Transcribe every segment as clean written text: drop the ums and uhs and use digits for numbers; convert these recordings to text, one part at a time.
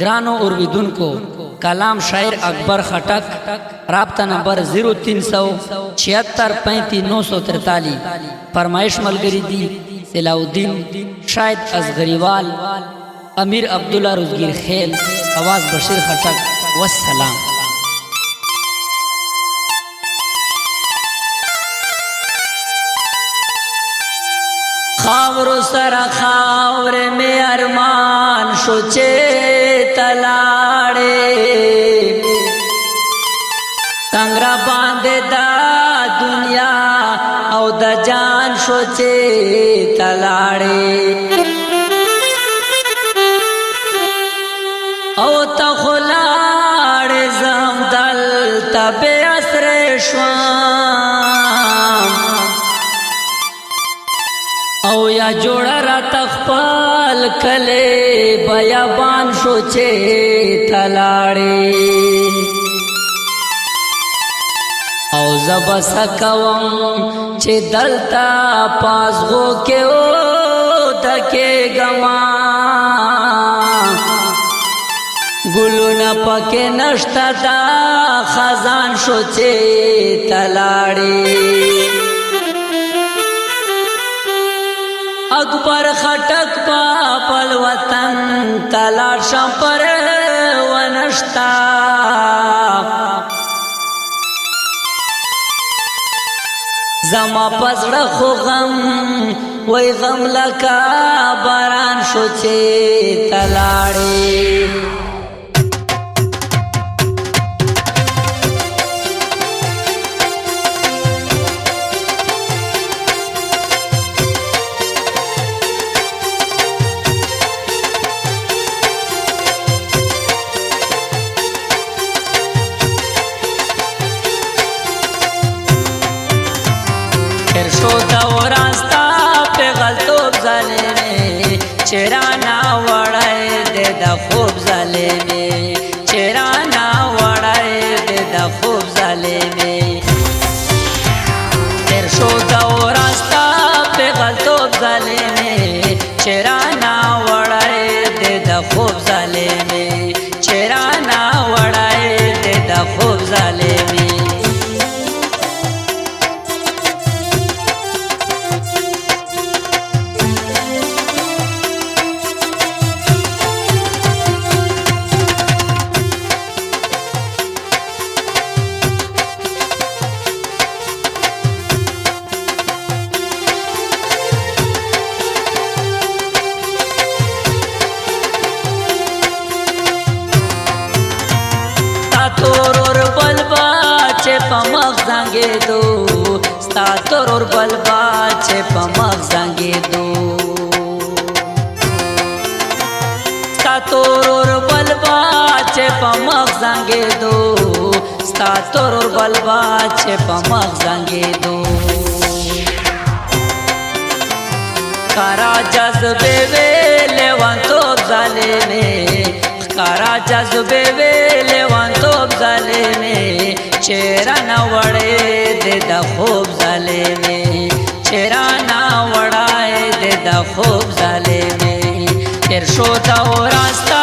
ग्रानो उर्विदुन को कलाम शायर अकबर खटक, राब्ता नंबर 0376353943। फरमाइश मलगरी दी सलाउद्दीन शायद असगरीवाल अमीर अब्दुल्ला रुजगीर खेल आवाज बशीर खटक। वस्सलाम। खावरो सरा खावर में अरमान सोचे तलाड़े तंगरा बांधे दा दुनिया औ द जान सोचे तलाड़े औ तखलाड़े जमदल तबे असरे श्वाम او یا جوڑا را تخپال کلے بیابان شوچے تلاڑے او زبسا کوم چه دلتا پاسغو کے او دکے گما گلو نپکے نشتا دا خزان شوچے تلاڑے اکبر خٹک پاپل وطن تلار شمپر ونشتا زما پزڑا خو غم وی غم لکا باران شوچے تلاڑے रास्ता पे गलतोब जाले में चेराना वड़ाए दे दा खूब जाले में चेराना वड़ाए दे दा खूब जाले में तेर शोदा वो रास्ता पे गलतोब जाले में चेराना वड़ाए दे दा खूब जाले में चेराना वड़ाए दे दा खूब जाले में तोर बलबा चे पमक जांगे दो स्ता तोर बलबा चे पमक जांगे दो स्ता तोर बलबा चे पमक जांगे दो स्ता तोर बलबा चे पमक जांगे दो कारा जज्बे वेले वांतो जाले में कारा जज्बे वेले वांतोब जाले में चेहरा न वड़े दे दा खूब जाले में चेहरा न वड़ाए दे दा खूब जाले में तेर शोदा वो रास्ता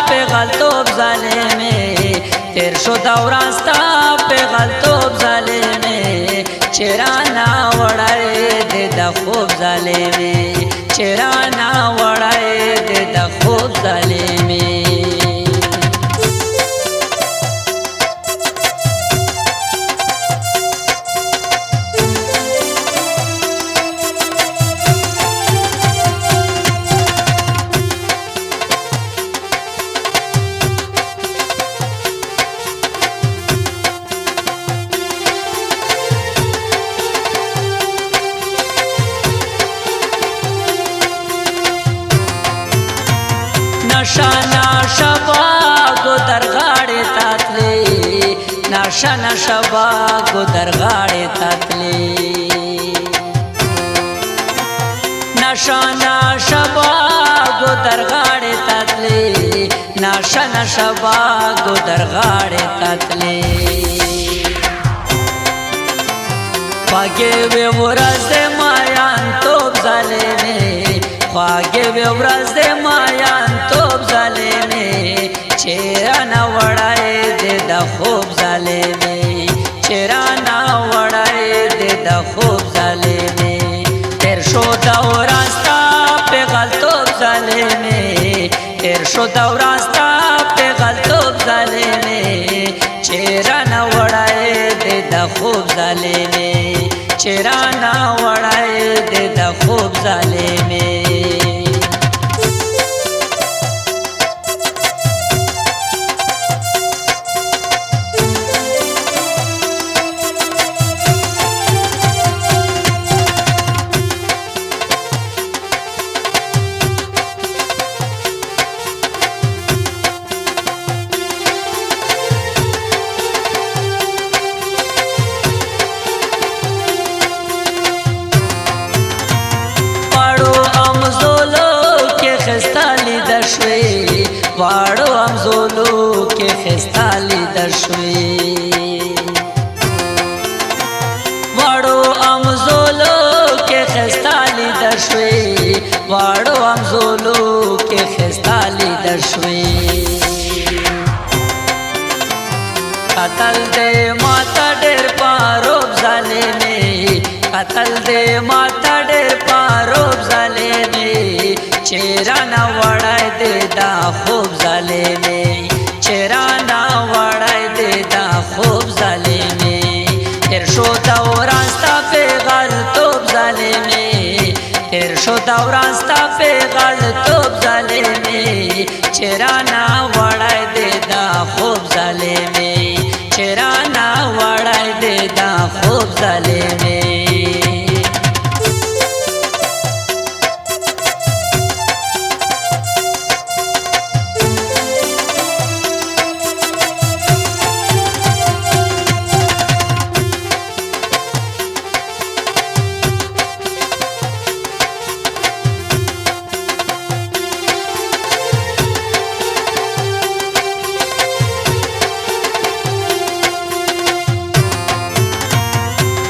पे गलतोब जाले में तेर शोदा वो रास्ता पे गलतोब जाले में चेहरा न वड़ाए दे दा खूब जाले में चेहरा न वड़ाए दे दा खूब जाले में नशा नशा बागो दरगाड़े तातले नशा नशा बागो दरगाड़े तातले नशा नशा बागो दरगाड़े तातले नशा नशा बागो दरगाड़े तातले पागे वे वरस मायान तोब जाले में पागे वे वरस मायान तोब जाले में خوب ظالمي چرانا وړای دې د خوب ظالمي تیر شو دوراستا په غلطوب ظالمي تیر شو دوراستا په غلطوب ظالمي چرانا وړای دې د خوب ظالمي چرانا وړای دې د خوب ظالمي واړو امزولو کې خستالي درشوي واړو امزولو کې خستالي درشوي واړو امزولو کې خستالي درشوي قتل دې ماته ډېر پاروب ظالمي قتل دې ماته ډېر پاروب ظالمي چرانا وړای دې دا خوب ظالمي چرانا وړای دې دا خوب ظالمي تیر شو دوران ستا په غلطوب ظالمي تیر شو دوران ستا په غلطوب ظالمي چرانا وړای دې دا خوب ظالمي چرانا وړای دې دا خوب ظالمي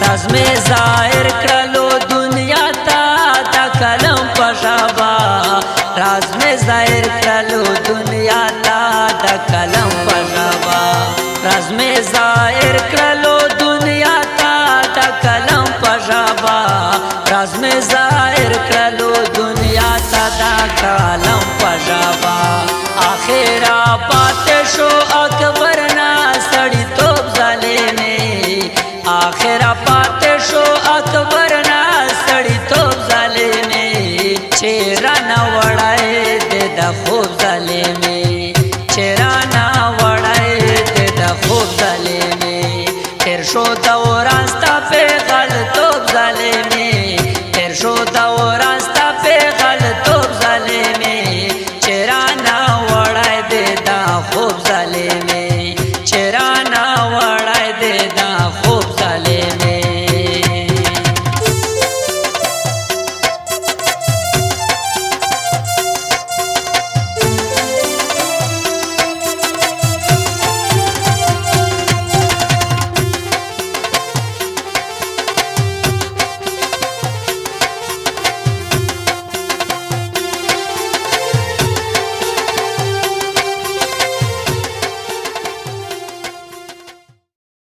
راز میں ظاہر کرلو دنیا تا دا کلم پشابا راز میں ظاہر کرلو دنیا تا دا کلم پشابا راز میں ظاہر کرلو دنیا تا دا کلم پشابا راز میں ظاہر کرلو دنیا تا دا کلم پشابا آخرا بات شو اکبر نا سڑی توب ظالمي آخرا